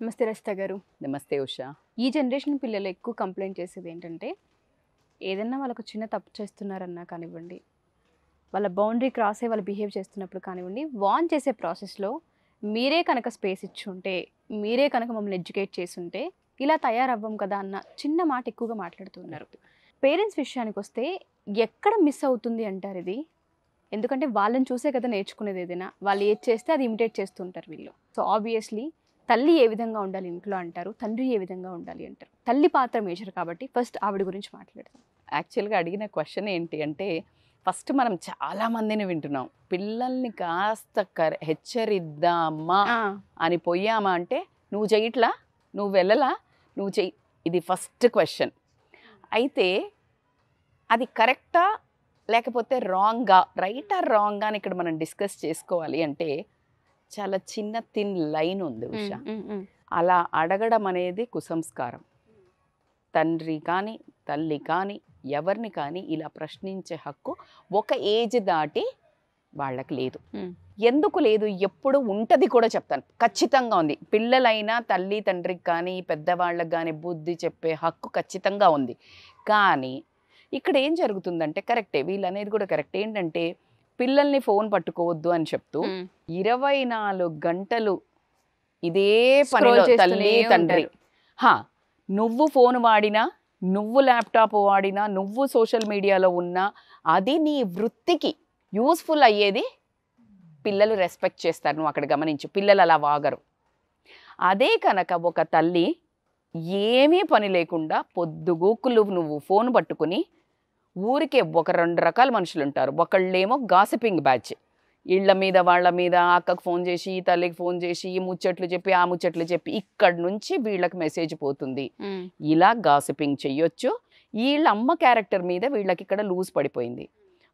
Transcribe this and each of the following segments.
నమస్తే రచిత గారు. నమస్తే ఉషా. ఈ జనరేషన్ పిల్లలు ఎక్కువ కంప్లైంట్ చేసేది ఏంటంటే, ఏదన్నా వాళ్ళకు చిన్న తప్పు చేస్తున్నారన్నా కానివ్వండి, వాళ్ళ బౌండరీ క్రాస్ అయ్యి వాళ్ళు బిహేవ్ చేస్తున్నప్పుడు కానివ్వండి, వార్న్ చేసే ప్రాసెస్లో మీరే కనుక స్పేస్ ఇచ్చుంటే, మీరే కనుక మమ్మల్ని ఎడ్యుకేట్ చేసుంటే ఇలా తయారవ్వం కదా అన్న చిన్న మాట ఎక్కువగా మాట్లాడుతున్నారు. పేరెంట్స్ విషయానికి వస్తే ఎక్కడ మిస్ అవుతుంది అంటారు ఇది? ఎందుకంటే వాళ్ళని చూసే కదా నేర్చుకునేది. ఏదైనా వాళ్ళు ఏది చేస్తే అది ఇమిటేట్ చేస్తుంటారు వీళ్ళు. సో ఆబ్వియస్లీ తల్లి ఏ విధంగా ఉండాలి ఇంట్లో అంటారు, తండ్రి ఏ విధంగా ఉండాలి అంటారు. తల్లి పాత్ర మేజర్ కాబట్టి ఫస్ట్ ఆవిడ గురించి మాట్లాడతాం. యాక్చువల్గా అడిగిన క్వశ్చన్ ఏంటి అంటే, ఫస్ట్ మనం చాలా మందిని వింటున్నాం, పిల్లల్ని కాస్త హెచ్చరిద్దామా అని పోయామా అంటే, నువ్వు చెయ్యట్లా, నువ్వు వెళ్ళలా, నువ్వు చెయ్యి, ఇది ఫస్ట్ క్వశ్చన్. అయితే అది కరెక్టా లేకపోతే రాంగా, రైటా రాంగా అని ఇక్కడ మనం డిస్కస్ చేసుకోవాలి అంటే చాలా చిన్న థిన్ లైన్ ఉంది ఉషా. అలా అడగడం అనేది కుసంస్కారం. తండ్రి కానీ తల్లి కానీ ఎవరిని కానీ ఇలా ప్రశ్నించే హక్కు ఒక ఏజ్ దాటి వాళ్ళకి లేదు. ఎందుకు లేదు, ఎప్పుడు ఉంటుంది కూడా చెప్తాను. ఖచ్చితంగా ఉంది. పిల్లలైనా తల్లి తండ్రికి కానీ పెద్దవాళ్ళకి కానీ బుద్ధి చెప్పే హక్కు ఖచ్చితంగా ఉంది. కానీ ఇక్కడ ఏం జరుగుతుందంటే, కరెక్టే, వీళ్ళు అనేది కూడా కరెక్ట్, ఏంటంటే పిల్లల్ని ఫోన్ పట్టుకోవద్దు అని చెప్తూ 24 గంటలు ఇదే పనిలో తల్లి తండ్రి. నువ్వు ఫోన్ వాడినా, నువ్వు ల్యాప్టాప్ వాడినా, నువ్వు సోషల్ మీడియాలో ఉన్నా, అది నీ వృత్తికి యూస్ఫుల్ అయ్యేది పిల్లలు రెస్పెక్ట్ చేస్తారు. నువ్వు అక్కడ గమనించు, పిల్లలు అలా వాగరు. అదే కనుక ఒక తల్లి ఏమీ పని లేకుండా పొద్దుగూకులు నువ్వు ఫోన్ పట్టుకుని, ఊరికే ఒక 2 రకాల మనుషులు ఉంటారు. ఒకళ్ళేమో గాసిపింగ్ బ్యాచ్, ఇళ్ళ మీద వాళ్ళ మీద అక్కకు ఫోన్ చేసి, తల్లికి ఫోన్ చేసి, ఈ ముచ్చట్లు చెప్పి ఆ ముచ్చట్లు చెప్పి ఇక్కడి నుంచి వీళ్ళకి మెసేజ్ పోతుంది. ఇలా గాసిపింగ్ చెయ్యొచ్చు. వీళ్ళ అమ్మ క్యారెక్టర్ మీద వీళ్ళకి ఇక్కడ లూజ్ పడిపోయింది.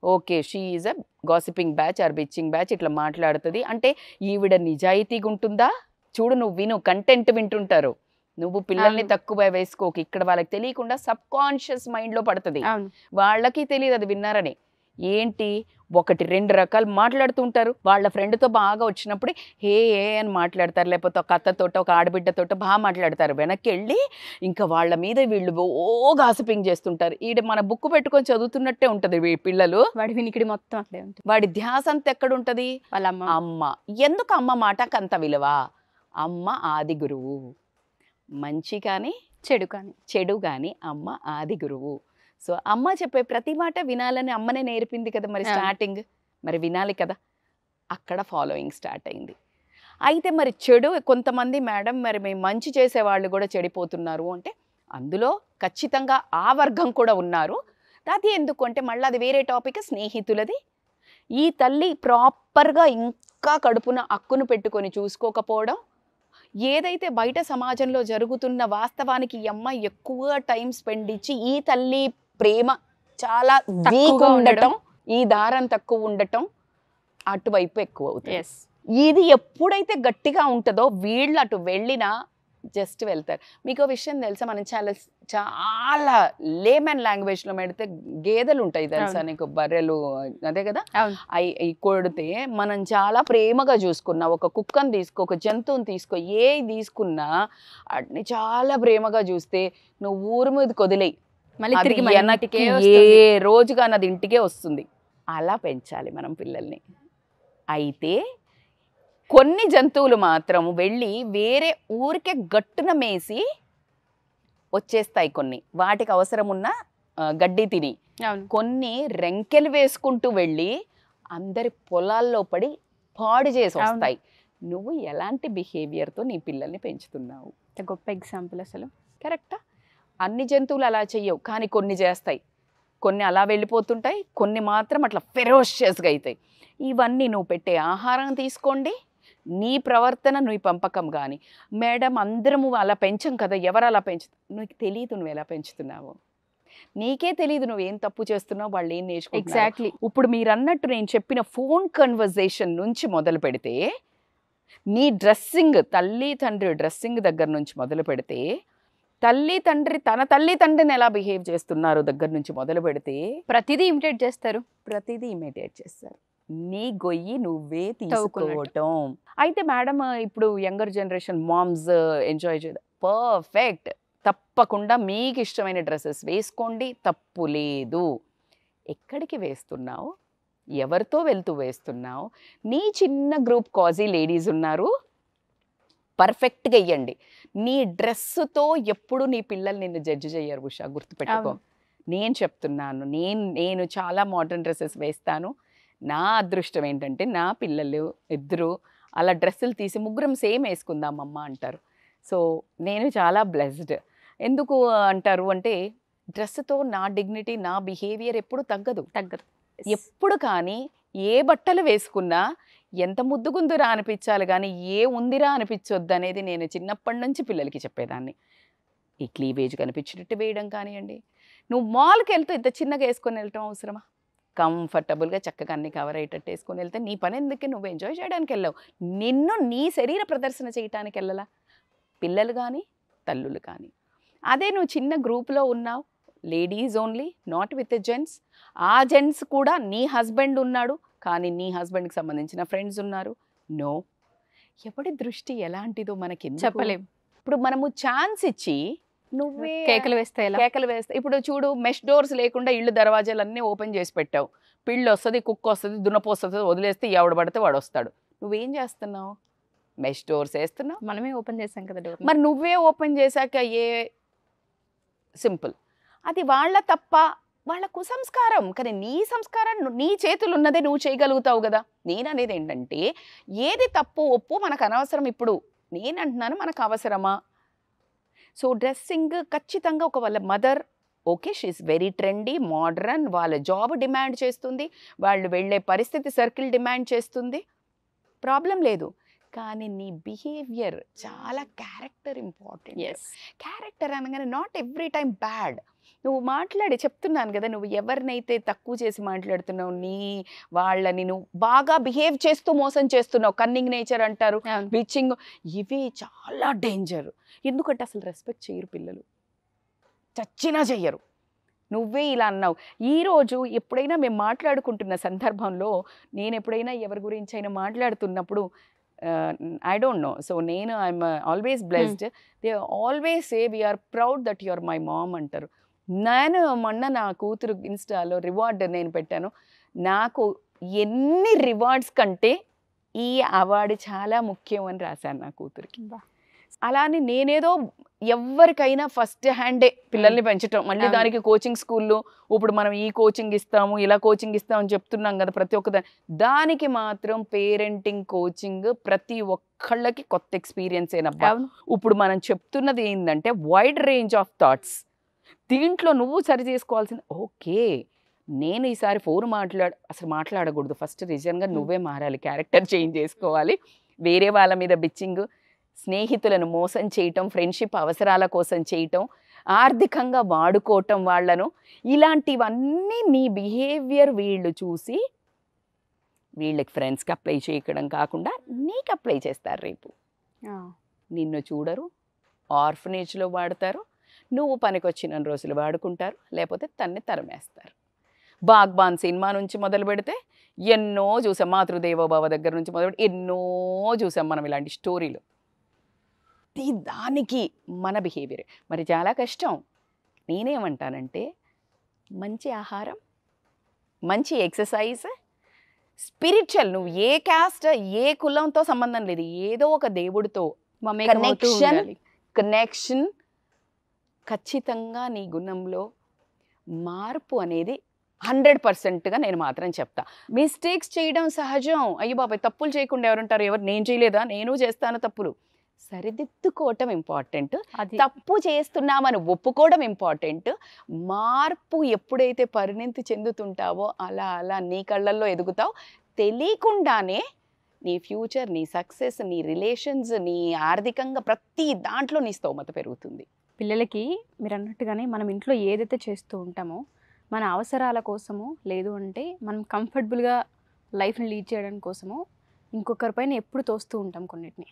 Okay, she is a gossiping batch or bitching batch, ఇట్లా మాట్లాడుతుంది అంటే ఈవిడ నిజాయితీగా ఉంటుందా? చూడు, నువ్వు విను, కంటెంట్ వింటుంటారు. నువ్వు పిల్లల్ని తక్కువ వేసుకోకు. ఇక్కడ వాళ్ళకి తెలియకుండా సబ్ కాన్షియస్ మైండ్లో పడుతుంది. వాళ్ళకి తెలియదు అది విన్నారని. ఏంటి, 1-2 రకాలు మాట్లాడుతుంటారు. వాళ్ళ ఫ్రెండ్తో బాగా వచ్చినప్పుడు హే ఏ అని మాట్లాడతారు, లేకపోతే ఒక అత్తతోట ఒక ఆడబిడ్డతోట బాగా మాట్లాడతారు. వెనక్కి వెళ్ళి ఇంకా వాళ్ళ మీద వీళ్ళు ఓ గాసిపింగ్ చేస్తుంటారు. ఈడ మన బుక్ పెట్టుకొని చదువుతున్నట్టే ఉంటుంది పిల్లలు. వాడి వినికిడి మొత్తం అక్కడే ఉంటుంది. వాడి ధ్యాస అంతా ఎక్కడ ఉంటుంది? వాళ్ళ అమ్మ. ఎందుకు అమ్మ మాటకు అంత విలువ? అమ్మ ఆది గురువు. మంచి కానీ చెడు కానీ అమ్మ ఆది గురువు. సో అమ్మ చెప్పే ప్రతి మాట వినాలని అమ్మనే నేర్పింది కదా మరి స్టార్టింగ్. మరి వినాలి కదా, అక్కడ ఫాలోయింగ్ స్టార్ట్ అయింది. అయితే మరి చెడు, కొంతమంది మేడం మరి మేము మంచి చేసేవాళ్ళు కూడా చెడిపోతున్నారు అంటే, అందులో ఖచ్చితంగా ఆ వర్గం కూడా ఉన్నారు. అది ఎందుకు అంటే మళ్ళీ అది వేరే టాపిక్, స్నేహితులది. ఈ తల్లి ప్రాపర్గా ఇంకా కడుపున అక్కును పెట్టుకొని చూసుకోకపోవడం, ఏదైతే బయట సమాజంలో జరుగుతున్న వాస్తవానికి ఈ అమ్మాయి ఎక్కువ టైం స్పెండ్ ఇచ్చి ఈ తల్లి ప్రేమ చాలా వీక్ ఉండటం, ఈ దారం తక్కువ ఉండటం, అటువైపు ఎక్కువ అవుతుంది. ఇది ఎప్పుడైతే గట్టిగా ఉంటుందో వీళ్ళు అటు వెళ్ళినా జస్ట్ వెళ్తారు. మీకు విషయం తెలుసా, మనం చాలా లేమన్ లాంగ్వేజ్లో పెడితే గేదెలు ఉంటాయి తెలుసా నీకు, బర్రెలు, అదే కదా, అవి కొడితే మనం చాలా ప్రేమగా చూసుకున్నా, ఒక కుక్కను తీసుకో, ఒక జంతువుని తీసుకో, ఏ తీసుకున్నా అన్ని చాలా ప్రేమగా చూస్తే నువ్వు ఊరు మీద కొదిలేయి, ఏ రోజుగా అది ఇంటికే వస్తుంది. అలా పెంచాలి మనం పిల్లల్ని. అయితే కొన్ని జంతువులు మాత్రం వెళ్ళి వేరే ఊరికే గట్టున మేసి వచ్చేస్తాయి. కొన్ని వాటికి అవసరం ఉన్న గడ్డి తిని, కొన్ని రెంకెలు వేసుకుంటూ వెళ్ళి అందరి పొలాల్లో పడి పాడు చేసి వస్తాయి. నువ్వు ఎలాంటి బిహేవియర్తో నీ పిల్లల్ని పెంచుతున్నావు? గొప్ప ఎగ్జాంపుల్ అసలు. కరెక్టా? అన్ని జంతువులు అలా చెయ్యవు, కానీ కొన్ని చేస్తాయి. కొన్ని అలా వెళ్ళిపోతుంటాయి, కొన్ని మాత్రం అట్లా ఫెరోషియస్గా అవుతాయి. ఇవన్నీ నువ్వు పెట్టే ఆహారం తీసుకోండి, నీ ప్రవర్తన, నీ పెంపకం కానీ. మేడం అందరము అలా పెంచం కదా, ఎవరు అలా నీకు తెలియదు నువ్వు ఎలా పెంచుతున్నావు, నీకే తెలియదు నువ్వేం తప్పు చేస్తున్నావు, వాళ్ళు ఏం నేర్చుకుంటారు. ఎగ్జాక్ట్లీ. ఇప్పుడు మీరు అన్నట్టు నేను చెప్పిన ఫోన్ కన్వర్జేషన్ నుంచి మొదలు పెడితే, నీ డ్రెస్సింగ్, తల్లి తండ్రి డ్రెస్సింగ్ దగ్గర నుంచి మొదలు పెడితే, తల్లి తండ్రి తన తల్లి తండ్రిని ఎలా బిహేవ్ చేస్తున్నారు దగ్గర నుంచి మొదలు పెడితే ప్రతిదీ ఇమిటేట్ చేస్తారు. ప్రతిదీ ఇమిటేట్ చేస్తారు. నీ గొయ్యి నువ్వే తవ్వుకున్నట్టు. తీసుకోవటం. అయితే మేడం ఇప్పుడు యంగర్ జనరేషన్ మామ్స్ ఎంజాయ్ చేయడం పర్ఫెక్ట్. తప్పకుండా మీకు ఇష్టమైన డ్రెస్సెస్ వేసుకోండి, తప్పు లేదు. ఎక్కడికి వేస్తున్నావు, ఎవరితో వెళ్తూ వేస్తున్నావు? నీ చిన్న గ్రూప్ కాజీ లేడీస్ ఉన్నారు, పర్ఫెక్ట్గా వెయ్యండి. నీ డ్రెస్సుతో ఎప్పుడు నీ పిల్లలు నిన్ను జడ్జి చేయరు ఉషా, గుర్తుపెట్టుకో. నేను చెప్తున్నాను, నేను చాలా మోడర్న్ డ్రెస్సెస్ వేస్తాను. నా అదృష్టం ఏంటంటే నా పిల్లలు ఇద్దరు అలా డ్రెస్సులు తీసి ముగ్గురం సేమ్ వేసుకుందామమ్మ అంటారు. సో నేను చాలా బ్లెస్డ్. ఎందుకు అంటారు అంటే డ్రెస్సుతో నా డిగ్నిటీ, నా బిహేవియర్ ఎప్పుడు తగ్గదు. ఎప్పుడు కానీ ఏ బట్టలు వేసుకున్నా ఎంత ముద్దుగుందురా అనిపించాలి కానీ ఏ ఉందిరా అనిపించొద్దు అనేది నేను చిన్నప్పటి నుంచి పిల్లలకి చెప్పేదాన్ని. ఈ క్లీవేజ్ కనిపించినట్టు వేయడం కానివ్వండి. నువ్వు మాల్కి వెళ్తే ఇంత చిన్నగా వేసుకొని వెళ్ళటం అవసరమా? కంఫర్టబుల్గా చక్కగా అన్ని కవర్ అయ్యేటట్టు వేసుకొని వెళ్తే నీ పని ఎందుకే, నువ్వు ఎంజాయ్ చేయడానికి వెళ్ళావు. నిన్ను నీ శరీర ప్రదర్శన చేయడానికి వెళ్ళలా పిల్లలు కానీ తల్లులు కానీ. అదే నువ్వు చిన్న గ్రూప్లో ఉన్నావు, ladies only, not with a gents. ఆ జెంట్స్ కూడా నీ హస్బెండ్ ఉన్నాడు కానీ నీ హస్బెండ్కి సంబంధించిన ఫ్రెండ్స్ ఉన్నారు. నో, ఎవడి దృష్టి ఎలాంటిదో మనకి చెప్పలేం. ఇప్పుడు మనము ఛాన్స్ ఇచ్చి నువ్వే కేకలు వేస్తే ఇప్పుడు చూడు, మెష్ డోర్స్ లేకుండా ఇళ్ళు దర్వాజాలన్నీ ఓపెన్ చేసి పెట్టావు. పిల్లి వస్తుంది, కుక్క వస్తుంది, దున్నపోస్తుంది, వదిలేస్తే ఎవడు పడితే వాడు వస్తాడు. నువ్వేం చేస్తున్నావు? మెష్ డోర్స్ వేస్తున్నావు. మనమే ఓపెన్ చేసాం కదా డోర్. మరి నువ్వే ఓపెన్ చేశాక సింపుల్. అది వాళ్ళ తప్ప, వాళ్ళ కుసంస్కారం. కానీ నీ సంస్కారం నీ చేతులు ఉన్నదే నువ్వు చేయగలుగుతావు కదా. నేను అనేది ఏంటంటే ఏది తప్పు ఒప్పు మనకు అనవసరం. ఇప్పుడు నేను అంటున్నాను మనకు అవసరమా? సో డ్రెస్సింగ్ ఖచ్చితంగా ఒక వాళ్ళ mother okay, she is very trendy modern, వాళ్ళ జాబ్ డిమాండ్ చేస్తుంది, వాళ్ళు వెళ్ళే పరిస్థితి సర్కిల్ డిమాండ్ చేస్తుంది, ప్రాబ్లం లేదు. కానీ నీ బిహేవియర్ చాలా క్యారెక్టర్ ఇంపార్టెంట్. క్యారెక్టర్ అనగానే నాట్ ఎవ్రీ టైం బ్యాడ్. నువ్వు మాట్లాడి చెప్తున్నాను కదా, నువ్వు ఎవరినైతే తక్కువ చేసి మాట్లాడుతున్నావు, వాళ్ళని నువ్వు బాగా బిహేవ్ చేస్తూ మోసం చేస్తున్నావు. కన్నింగ్ నేచర్ అంటారు, బిచ్చింగ్, ఇవి చాలా డేంజర్. ఎందుకంటే అసలు రెస్పెక్ట్ చేయరు పిల్లలు, చచ్చినా చెయ్యరు. నువ్వే ఇలా అన్నావు. ఈరోజు ఎప్పుడైనా మేము మాట్లాడుకుంటున్న సందర్భంలో నేను ఎప్పుడైనా ఎవరి గురించి అయినా మాట్లాడుతున్నప్పుడు I don't know. So నేను I'm always blessed. They always say we are proud that you are my mom అంటారు. నేను మొన్న నా కూతురు ఇన్స్టాలో రివార్డ్ నేను పెట్టాను. నాకు ఎన్ని రివార్డ్స్ కంటే ఈ అవార్డు చాలా ముఖ్యం అని రాశాను నా కూతురికి. అలానే నేనేదో ఎవరికైనా ఫస్ట్ హ్యాండే పిల్లల్ని పెంచటం, మళ్ళీ దానికి కోచింగ్ స్కూల్లో ఇప్పుడు మనం ఈ కోచింగ్ ఇస్తాము, ఇలా కోచింగ్ ఇస్తామని చెప్తున్నాం కదా ప్రతి ఒక్క దానికి మాత్రం పేరెంటింగ్ కోచింగ్ ప్రతి ఒక్కళ్ళకి కొత్త ఎక్స్పీరియన్స్ ఏనబ్బా. ఇప్పుడు మనం చెప్తున్నది ఏంటంటే వైడ్ రేంజ్ ఆఫ్ థాట్స్. దీంట్లో నువ్వు సరి చేసుకోవాల్సింది ఓకే, నేను ఈసారి అసలు మాట్లాడకూడదు. ఫస్ట్ రీజన్గా నువ్వే మారాలి, క్యారెక్టర్ చేంజ్ చేసుకోవాలి. వేరే వాళ్ళ మీద బిచ్చింగ్, స్నేహితులను మోసం చేయటం, ఫ్రెండ్షిప్ అవసరాల కోసం చేయటం, ఆర్థికంగా వాడుకోవటం వాళ్ళను, ఇలాంటివన్నీ నీ బిహేవియర్ వీళ్ళు చూసి వీళ్ళకి ఫ్రెండ్స్కి అప్లై చేయడం కాకుండా నీకు అప్లై చేస్తారు. రేపు నిన్ను చూడరు, ఆర్ఫనేజ్లో వాడతారు, నువ్వు పనికొచ్చిన రోజులు వాడుకుంటారు, లేకపోతే తరిమేస్తారు. బాగ్బాన్ సినిమా నుంచి మొదలు పెడితే ఎన్నో చూసాం, మాతృదేవోభవ దగ్గర నుంచి మొదలు పెడితే ఎన్నో చూసాం మనం ఇలాంటి స్టోరీలు. దానికి మన బిహేవియర్ మరి చాలా కష్టం. నేనేమంటానంటే మంచి ఆహారం, మంచి ఎక్సర్సైజ్, స్పిరిచువల్, నువ్వు ఏ క్యాస్ట్ ఏ కులంతో సంబంధం లేదు, ఏదో ఒక దేవుడితో కనెక్షన్ ఖచ్చితంగా నీ గుణంలో మార్పు అనేది 100%గా నేను మాత్రం చెప్తా. మిస్టేక్స్ చేయడం సహజం. అయ్యో బాబాయ్ తప్పులు చేయకుండా ఎవరుంటారు? నేను చేయలేదా? నేను చేస్తాను తప్పులు. సరిదిద్దుకోవటం ఇంపార్టెంట్, తప్పు చేస్తున్నామని ఒప్పుకోవడం ఇంపార్టెంట్. మార్పు ఎప్పుడైతే పరిణితి చెందుతుంటావో అలా అలా నీ కళ్ళల్లో ఎదుగుతావు. తెలియకుండానే నీ ఫ్యూచర్, నీ సక్సెస్, నీ రిలేషన్స్, నీ ఆర్థికంగా ప్రతి దాంట్లో నీ స్తోమత పెరుగుతుంది. పిల్లలకి మీరు అన్నట్టుగానే మనం ఇంట్లో ఏదైతే చేస్తూ ఉంటామో మన అవసరాల కోసమో లేదు అంటే మనం కంఫర్టబుల్గా లైఫ్ని లీడ్ చేయడం కోసమో ఇంకొకరిపైన ఎప్పుడు తోస్తూ ఉంటాం. కొన్నిటిని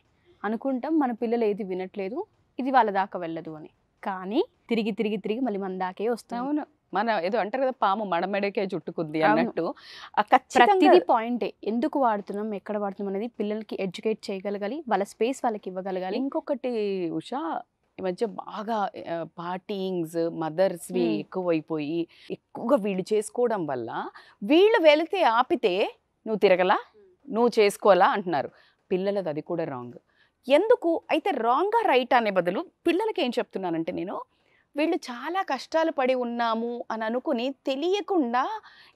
అనుకుంటాం మన పిల్లలు ఏది వినట్లేదు, ఇది వాళ్ళ దాకా వెళ్ళదు అని. కానీ తిరిగి తిరిగి తిరిగి మళ్ళీ మన దాకే వస్తాం. అవును, మన ఏదో అంటారు కదా, పాము మడమెడకే చుట్టుకుంది అవును. అన్నట్టు. ఖచ్చితంగా ప్రతిదీ పాయింటే. ఎందుకు వాడుతున్నాం, ఎక్కడ వాడుతున్నాం అనేది పిల్లలకి ఎడ్యుకేట్ చేయగలగాలి. వాళ్ళ స్పేస్ వాళ్ళకి ఇవ్వగలగాలి. ఇంకొకటి ఉషా, ఈ మధ్య బాగా పార్టీయింగ్స్ మదర్స్వి ఎక్కువైపోయి ఎక్కువగా వీళ్ళు చేసుకోవడం వల్ల వీళ్ళు వెళితే ఆపితే నువ్వు తిరగలా, నువ్వు చేసుకోవాలా అంటున్నారు. పిల్లలది అది కూడా రాంగ్. ఎందుకు అయితే రాంగా రైట్ అనే బదులు పిల్లలకి ఏం చెప్తున్నానంటే నేను, వీళ్ళు చాలా కష్టాలు పడి ఉన్నాము అని అనుకుని తెలియకుండా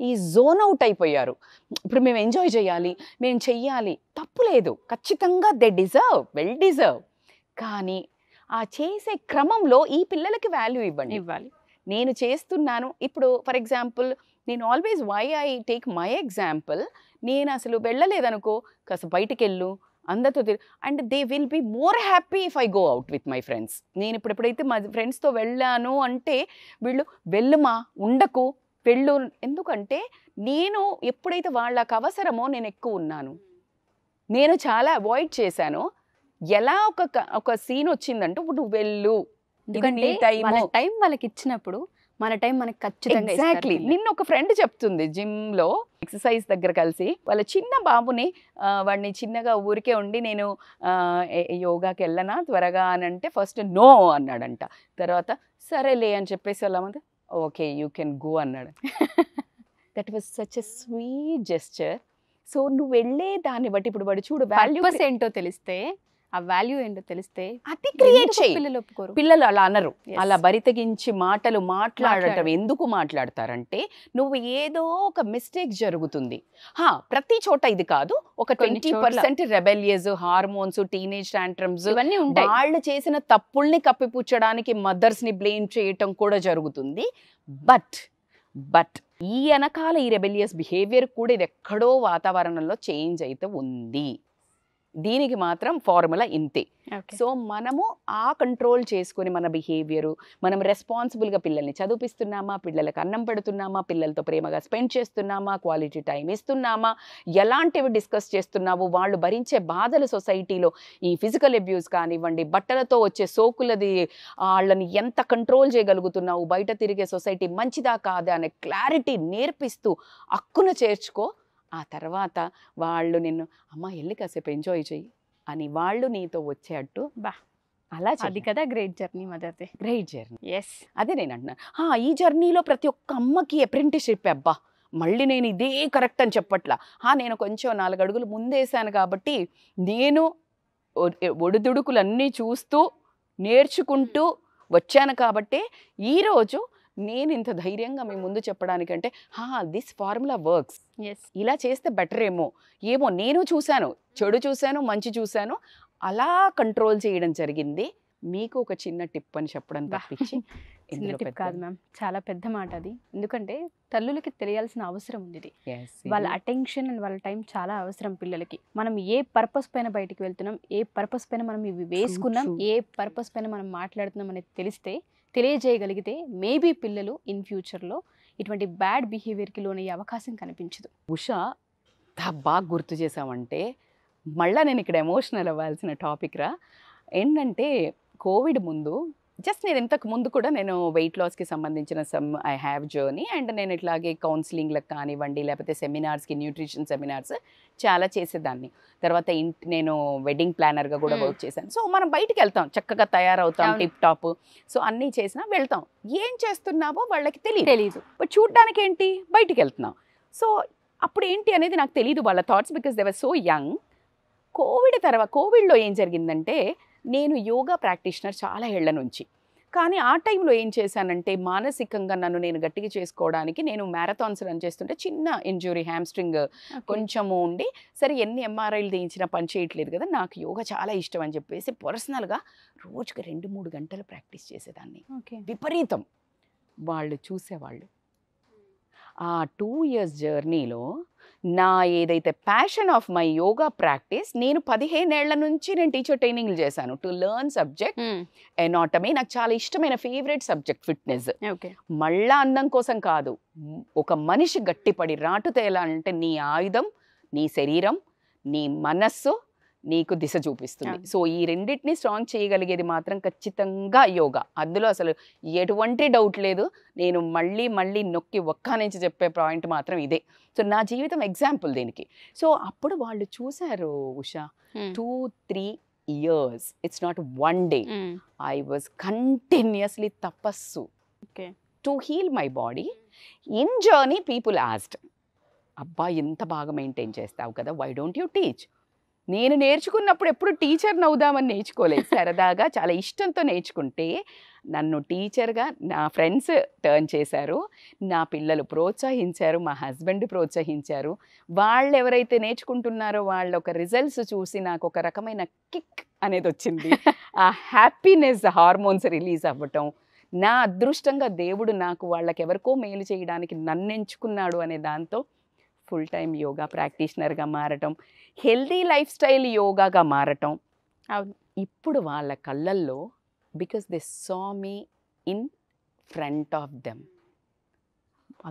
ఈ జోన్ అవుట్ అయిపోయారు. ఇప్పుడు మేము ఎంజాయ్ చేయాలి, మేము చెయ్యాలి, తప్పు లేదు, ఖచ్చితంగా దే డిజర్వ్, వెల్ డిజర్వ్. కానీ ఆ చేసే క్రమంలో ఈ పిల్లలకి వాల్యూ ఇవ్వాలి. నేను చేస్తున్నాను ఇప్పుడు ఫర్ ఎగ్జాంపుల్, నేను always why I take my example, నేను అసలు వెళ్ళలేదనుకో, కాస్త బయటికి వెళ్ళు అందరితో and they will be more happy if I go out with my friends. నేను ఇప్పుడు ఎప్పుడైతే మా ఫ్రెండ్స్తో వెళ్ళాను అంటే వీళ్ళు వెళ్ళుమా, ఉండకు, వెళ్ళు. ఎందుకంటే నేను ఎప్పుడైతే వాళ్ళకి అవసరమో నేను ఎక్కువ ఉన్నాను, నేను చాలా అవాయిడ్ చేశాను. ఎలా ఒక సీన్ వచ్చిందంటే ఇప్పుడు నువ్వు వెళ్ళు, ఎందుకంటే టైం వాళ్ళకి ఇచ్చినప్పుడు మన టైం మనకి ఖచ్చితంగా ఎగ్జాక్ట్లీ. నిన్న ఒక ఫ్రెండ్ చెప్తుంది, జిమ్లో ఎక్సర్సైజ్ దగ్గర కలిసి వాళ్ళ చిన్న బాబుని వాడిని చిన్నగా ఊరికే ఉండి నేను యోగాకి వెళ్ళనా త్వరగా అని అంటే ఫస్ట్ నో అన్నాడంట. తర్వాత సరేలే అని చెప్పేసి వాళ్ళ ముందు ఓకే యూ కెన్ గో అన్నాడు. That was such a sweet gesture. So నువ్వు వెళ్ళే దాన్ని బట్టి ఇప్పుడు వాడు చూడు వాల్యూ ఏంటో తెలిస్తే, ఆ వాల్యూ ఏంటో తెలిస్తే అది క్రియేట్ చేయి. పిల్లలు ఒప్పుకోరు. పిల్లలు అలా అనరు. అలా బరితెగించి మాటలు మాట్లాడటం ఎందుకు మాట్లాడతారంటే, నువ్వు ఏదో ఒక మిస్టేక్ జరుగుతుంది. ప్రతి చోట ఇది కాదు, ఒక 20% రెబెలియస్ హార్మోన్స్, టీనేజ్ టాంట్రమ్స్, ఇవన్నీ ఉంటాయి. వాళ్ళు చేసిన తప్పుల్ని కప్పిపుచ్చడానికి మదర్స్ ని బ్లేమ్ చేయటం కూడా జరుగుతుంది. బట్ ఈ వెనకాల ఈ రెబెలియస్ బిహేవియర్ కూడా ఇది ఎక్కడో వాతావరణంలో చేంజ్ అయితే ఉంది. దీనికి మాత్రం ఫార్ములా ఇంతే. సో మనము ఆ కంట్రోల్ చేసుకొని మన బిహేవియరు, మనం రెస్పాన్సిబుల్గా పిల్లల్ని చదివిస్తున్నామా, పిల్లలకు అన్నం పెడుతున్నామా, పిల్లలతో ప్రేమగా స్పెండ్ చేస్తున్నామా, క్వాలిటీ టైం ఇస్తున్నామా, ఎలాంటివి డిస్కస్ చేస్తున్నావు, వాళ్ళు భరించే బాధలు సొసైటీలో ఈ ఫిజికల్ అబ్యూస్ కానివ్వండి, బట్టలతో వచ్చే సోకులది వాళ్ళని ఎంత కంట్రోల్ చేయగలుగుతున్నావు, బయట తిరిగే సొసైటీ మంచిదా కాదా అనే క్లారిటీ నేర్పిస్తూ అక్కున చేర్చుకో. ఆ తర్వాత వాళ్ళు నిన్ను అమ్మ వెళ్ళి కాసేపు ఎంజాయ్ చెయ్యి అని వాళ్ళు నీతో వచ్చేట్టు అలా అది కదా గ్రేట్ జర్నీ మదర్ది. Great journey. ఎస్, అదే నేను అంటున్నా. ఈ జర్నీలో ప్రతి ఒక్క అమ్మకి అప్రెంటిస్షిప్. అబ్బా మళ్ళీ నేను ఇదే కరెక్ట్ అని చెప్పట్లా. నేను కొంచెం 4 అడుగులు ముందేసాను కాబట్టి నేను ఒడిదుడుకులన్నీ చూస్తూ నేర్చుకుంటూ వచ్చాను కాబట్టి ఈరోజు నేను ఇంత ధైర్యంగా మీ ముందు చెప్పడానికంటే దిస్ ఫార్ములా వర్క్స్, ఇలా చేస్తే బెటర్ ఏమో నేను చూశాను, చెడు చూశాను, మంచి చూశాను, అలా కంట్రోల్ చేయడం జరిగింది. మీకు ఒక చిన్న టిప్ అని చెప్పడం తప్పించి చిన్న టిప్ కాదు మ్యామ్, చాలా పెద్ద మాట అది. ఎందుకంటే తల్లులకి తెలియాల్సిన అవసరం ఉంది ఇది. వాళ్ళ అటెన్షన్ అండ్ వాళ్ళ టైం చాలా అవసరం పిల్లలకి. మనం ఏ పర్పస్ పైన బయటికి వెళ్తున్నాం, ఏ పర్పస్ పైన మనం ఇవి వేసుకున్నాం, ఏ పర్పస్ పైన మనం మాట్లాడుతున్నాం అనేది తెలియజేయగలిగితే మేబీ పిల్లలు ఇన్ ఫ్యూచర్లో ఇటువంటి బ్యాడ్ బిహేవియర్కి లోనయ్యే అవకాశం కనిపించదు. ఉషా బాగా గుర్తు చేసామంటే మళ్ళీ నేను ఇక్కడ ఎమోషనల్ అవ్వాల్సిన టాపిక్ ఏంటంటే, కోవిడ్ ముందు జస్ట్ నేను ఇంతకు ముందు కూడా నేను వెయిట్ లాస్కి సంబంధించిన ఐ హ్యావ్ జర్నీ అండ్ నేను ఇట్లాగే కౌన్సిలింగ్లకు కానివ్వండి, లేకపోతే సెమినార్స్కి, న్యూట్రిషన్ సెమినార్స్ చాలా చేసేదాన్ని. తర్వాత నేను వెడ్డింగ్ ప్లానర్గా కూడా వర్క్ చేశాను. సో మనం బయటికి వెళ్తాం, చక్కగా తయారవుతాం, టిప్ టాప్, సో అన్నీ చేసినా వెళ్తాం. ఏం చేస్తున్నావో వాళ్ళకి తెలియదు, బట్ చూడ్డానికి ఏంటి బయటికి వెళ్తున్నాం. సో అప్పుడు ఏంటి అనేది నాకు తెలియదు వాళ్ళ thoughts, because they were so young. కోవిడ్లో ఏం జరిగిందంటే, నేను యోగా ప్రాక్టీషనర్ చాలా ఏళ్ల నుంచి. కానీ ఆ టైంలో ఏం చేశానంటే, మానసికంగా నన్ను నేను గట్టిగా చేసుకోవడానికి నేను మ్యారథాన్స్ రన్ చేస్తుంటే చిన్న ఇంజురీ, హ్యామ్స్ట్రింగ్ కొంచెము ఉండి, సరే ఎన్ని ఎంఆర్ఐలు తీయించినా పని చేయట్లేదు కదా, నాకు యోగా చాలా ఇష్టం అని చెప్పేసి పర్సనల్గా రోజుకి 2-3 గంటలు ప్రాక్టీస్ చేసేదాన్ని. విపరీతం. వాళ్ళు చూసేవాళ్ళు. ఆ 2 years జర్నీలో నా ఏదైతే passion of my yoga practice, నేను 15 ఏళ్ల నుంచి నేను టీచర్ ట్రైనింగ్లు చేశాను టు లెర్న్ సబ్జెక్ట్ ఎనాటమీ. నాకు చాలా ఇష్టమైన ఫేవరెట్ సబ్జెక్ట్ ఫిట్నెస్. మళ్ళా అందం కోసం కాదు, ఒక మనిషి గట్టిపడి రాటు తేలాలంటే నీ ఆయుధం నీ శరీరం, నీ మనస్సు, నీకు దిశ చూపిస్తుంది. అవును. సో ఈ రెండింటిని స్ట్రాంగ్ చేయగలిగేది మాత్రం ఖచ్చితంగా యోగా. అందులో అసలు ఎటువంటి డౌట్ లేదు. నేను మళ్ళీ మళ్ళీ నొక్కి ఒక్క నుంచి చెప్పే పాయింట్ మాత్రం ఇదే. సో నా జీవితం ఎగ్జాంపుల్ దీనికి. సో అప్పుడు వాళ్ళు చూశారు Usha, 2-3 years, it's not one day. I was continuously tapassu to heal my body. In journey people asked, అబ్బా ఎంత బాగా మెయింటైన్ చేస్తావు కదా, వై డోంట్ యూ టీచ్? నేను నేర్చుకున్నప్పుడు ఎప్పుడు టీచర్ని అవుదామని నేర్చుకోలేదు, సరదాగా చాలా ఇష్టంతో నేర్చుకుంటే నన్ను టీచర్గా నా ఫ్రెండ్స్ టర్న్ చేశారు, నా పిల్లలు ప్రోత్సహించారు, మా హస్బెండ్ ప్రోత్సహించారు. వాళ్ళు ఎవరైతే నేర్చుకుంటున్నారో వాళ్ళ ఒక రిజల్ట్స్ చూసి నాకు ఒక రకమైన కిక్ అనేది వచ్చింది. ఆ హ్యాపీనెస్ హార్మోన్స్ రిలీజ్ అవ్వటం, నా అదృష్టంగా దేవుడు నాకు వాళ్ళకి ఎవరికో మేలు చేయడానికి నన్ను ఎంచుకున్నాడు అనే దాంతో ఫుల్ టైం యోగా ప్రాక్టీషనర్గా మారటం, హెల్దీ లైఫ్ స్టైల్ యోగాగా మారటం. అవును. ఇప్పుడు వాళ్ళ కళ్ళల్లో, because they saw me in front of them.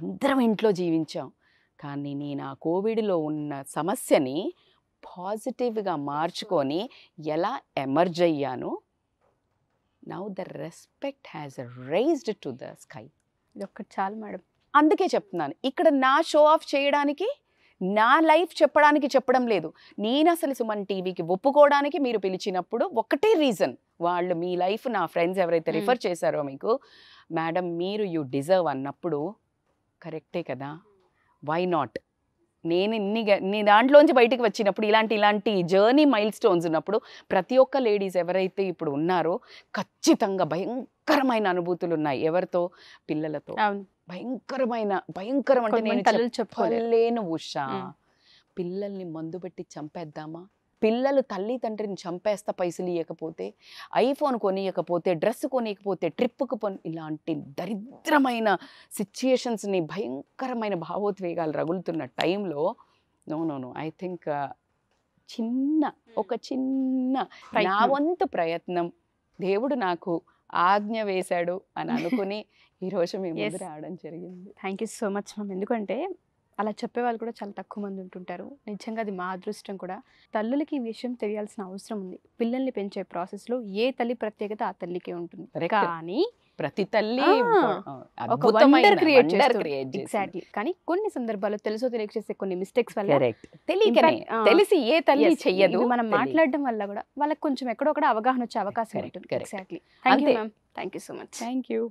అందరం ఇంట్లో జీవించాం, కానీ నేను ఆ కోవిడ్లో ఉన్న సమస్యని పాజిటివ్గా మార్చుకొని ఎలా ఎమర్జ్ అయ్యాను. Now the respect has raised to the sky. ఇది ఒక్కటి చాలు మేడం. అందుకే చెప్తున్నాను, ఇక్కడ నా షో ఆఫ్ చేయడానికి, నా లైఫ్ చెప్పడానికి చెప్పడం లేదు. నేను అసలు సుమన్ టీవీకి ఒప్పుకోవడానికి మీరు పిలిచినప్పుడు ఒకటే రీజన్, వాళ్ళు మీ లైఫ్ నా ఫ్రెండ్స్ ఎవరైతే రిఫర్ చేశారో మీకు, మేడం మీరు యూ డిజర్వ్ అన్నప్పుడు కరెక్టే కదా, వై నాట్. నేను నీ దాంట్లోంచి బయటికి వచ్చినప్పుడు ఇలాంటి జర్నీ మైల్ స్టోన్స్ ఉన్నప్పుడు ప్రతి ఒక్క లేడీస్ ఎవరైతే ఇప్పుడు ఉన్నారో ఖచ్చితంగా భయంకరమైన అనుభూతులు ఉన్నాయి. ఎవరితో? పిల్లలతో. భయంకరం అంటే నేను చెప్పలేను ఉషా. పిల్లల్ని మందు పెట్టి చంపేద్దామా? పిల్లలు తల్లి తండ్రిని చంపేస్తా పైసలు ఇవ్వకపోతే, ఐఫోన్ కొనియకపోతే, డ్రెస్ కొనియకపోతే, ట్రిప్పుకు ఇలాంటి దరిద్రమైన సిచ్యుయేషన్స్ని, భయంకరమైన భావోద్వేగాలు రగులుతున్న టైంలో నో ఐ థింక్ ఒక చిన్న నా వంతు ప్రయత్నం దేవుడు నాకు ఆజ్ఞ వేశాడు అని అనుకుని ఈరోజు మీ ముందు రావడం జరిగింది. Thank you so much ma'am. ఎందుకంటే అలా చెప్పేవాళ్ళు కూడా చాలా తక్కువ మంది ఉంటుంటారు. నిజంగా అది మా అదృష్టం కూడా. తల్లులకి ఈ విషయం తెలియాల్సిన అవసరం ఉంది. పిల్లల్ని పెంచే ప్రాసెస్లో ఏ తల్లి ప్రత్యేకత ఆ తల్లికే ఉంటుంది. కానీ ప్రతి తల్లి ఒక వండర్ క్రియేట్ చేస్తుంది. ఎగ్జాక్ట్లీ. కానీ కొన్ని సందర్భాల్లో తెలుసో తెలియక చేసే కొన్ని మిస్టేక్స్ వల్ల, తెలిసి ఏ తల్లి చెయ్యదు, మనం మాట్లాడడం వల్ల కూడా వాళ్ళకి కొంచెం ఎక్కడో అవగాహన వచ్చే అవకాశం ఉంటుంది. Exactly. Thank you ma'am. Thank you so much. Thank you.